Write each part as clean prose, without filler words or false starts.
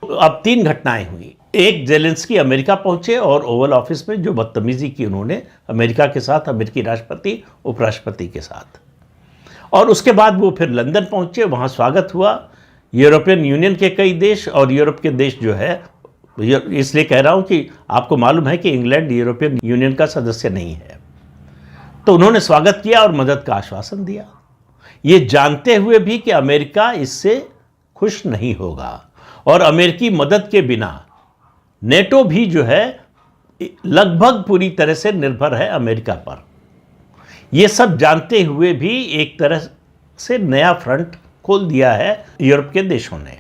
अब 3 घटनाएं हुई। एक, जेलेंस्की अमेरिका पहुंचे और ओवल ऑफिस में जो बदतमीजी की उन्होंने अमेरिका के साथ, अमेरिकी राष्ट्रपति उपराष्ट्रपति के साथ, और उसके बाद वो फिर लंदन पहुंचे, वहां स्वागत हुआ। यूरोपियन यूनियन के कई देश और यूरोप के देश जो है, इसलिए कह रहा हूं कि आपको मालूम है कि इंग्लैंड यूरोपियन यूनियन का सदस्य नहीं है, तो उन्होंने स्वागत किया और मदद का आश्वासन दिया, ये जानते हुए भी कि अमेरिका इससे खुश नहीं होगा और अमेरिकी मदद के बिना नेटो भी जो है लगभग पूरी तरह से निर्भर है अमेरिका पर। ये सब जानते हुए भी एक तरह से नया फ्रंट खोल दिया है यूरोप के देशों ने,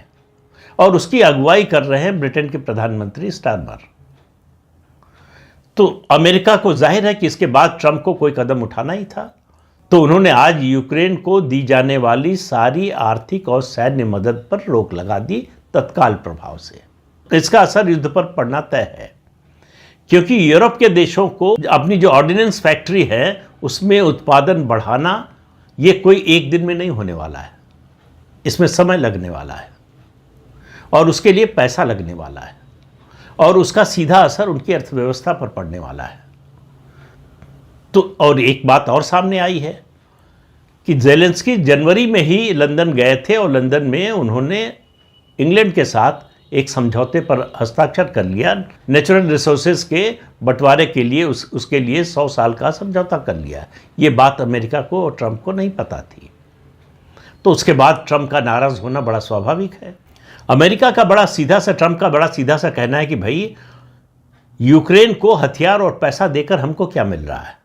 और उसकी अगुवाई कर रहे हैं ब्रिटेन के प्रधानमंत्री स्टारमर। तो अमेरिका को जाहिर है कि इसके बाद ट्रंप को कोई कदम उठाना ही था, तो उन्होंने आज यूक्रेन को दी जाने वाली सारी आर्थिक और सैन्य मदद पर रोक लगा दी तत्काल प्रभाव से। इसका असर युद्ध पर पड़ना तय है, क्योंकि यूरोप के देशों को अपनी जो ऑर्डिनेंस फैक्ट्री है उसमें उत्पादन बढ़ाना ये कोई एक दिन में नहीं होने वाला है, इसमें समय लगने वाला है और उसके लिए पैसा लगने वाला है, और उसका सीधा असर उनकी अर्थव्यवस्था पर पड़ने वाला है। तो और एक बात और सामने आई है कि जेलेंस्की जनवरी में ही लंदन गए थे और लंदन में उन्होंने इंग्लैंड के साथ एक समझौते पर हस्ताक्षर कर लिया, नेचुरल रिसोर्सेज के बंटवारे के लिए, उसके लिए 100 साल का समझौता कर लिया। ये बात अमेरिका को और ट्रंप को नहीं पता थी, तो उसके बाद ट्रंप का नाराज़ होना बड़ा स्वाभाविक है। अमेरिका का बड़ा सीधा सा, ट्रंप का बड़ा सीधा सा कहना है कि भाई यूक्रेन को हथियार और पैसा देकर हमको क्या मिल रहा है,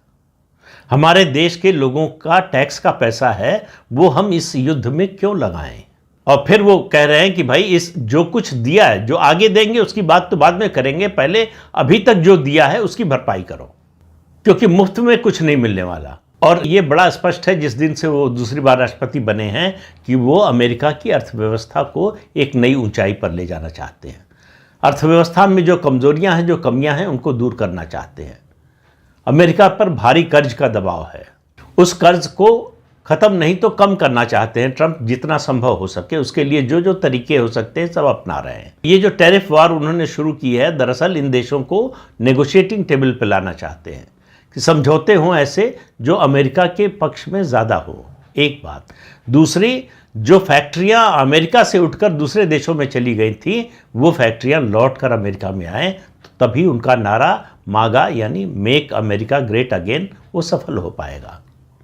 हमारे देश के लोगों का टैक्स का पैसा है, वो हम इस युद्ध में क्यों लगाएं। और फिर वो कह रहे हैं कि भाई इस जो कुछ दिया है, जो आगे देंगे उसकी बात तो बाद में करेंगे, पहले अभी तक जो दिया है उसकी भरपाई करो, क्योंकि मुफ्त में कुछ नहीं मिलने वाला। और ये बड़ा स्पष्ट है जिस दिन से वो दूसरी बार राष्ट्रपति बने हैं कि वो अमेरिका की अर्थव्यवस्था को एक नई ऊंचाई पर ले जाना चाहते हैं। अर्थव्यवस्था में जो कमजोरियां हैं, जो कमियां हैं, उनको दूर करना चाहते हैं। अमेरिका पर भारी कर्ज का दबाव है, उस कर्ज को खत्म नहीं तो कम करना चाहते हैं ट्रंप, जितना संभव हो सके उसके लिए जो जो तरीके हो सकते हैं सब अपना रहे हैं। ये जो टैरिफ वार उन्होंने शुरू की है, दरअसल इन देशों को नेगोशिएटिंग टेबल पर लाना चाहते हैं कि समझौते हों ऐसे जो अमेरिका के पक्ष में ज़्यादा हो, एक बात। दूसरी, जो फैक्ट्रियां अमेरिका से उठकर दूसरे देशों में चली गई थी वो फैक्ट्रियां लौटकर अमेरिका में आए, तो तभी उनका नारा मागा यानी मेक अमेरिका ग्रेट अगेन वो सफल हो पाएगा।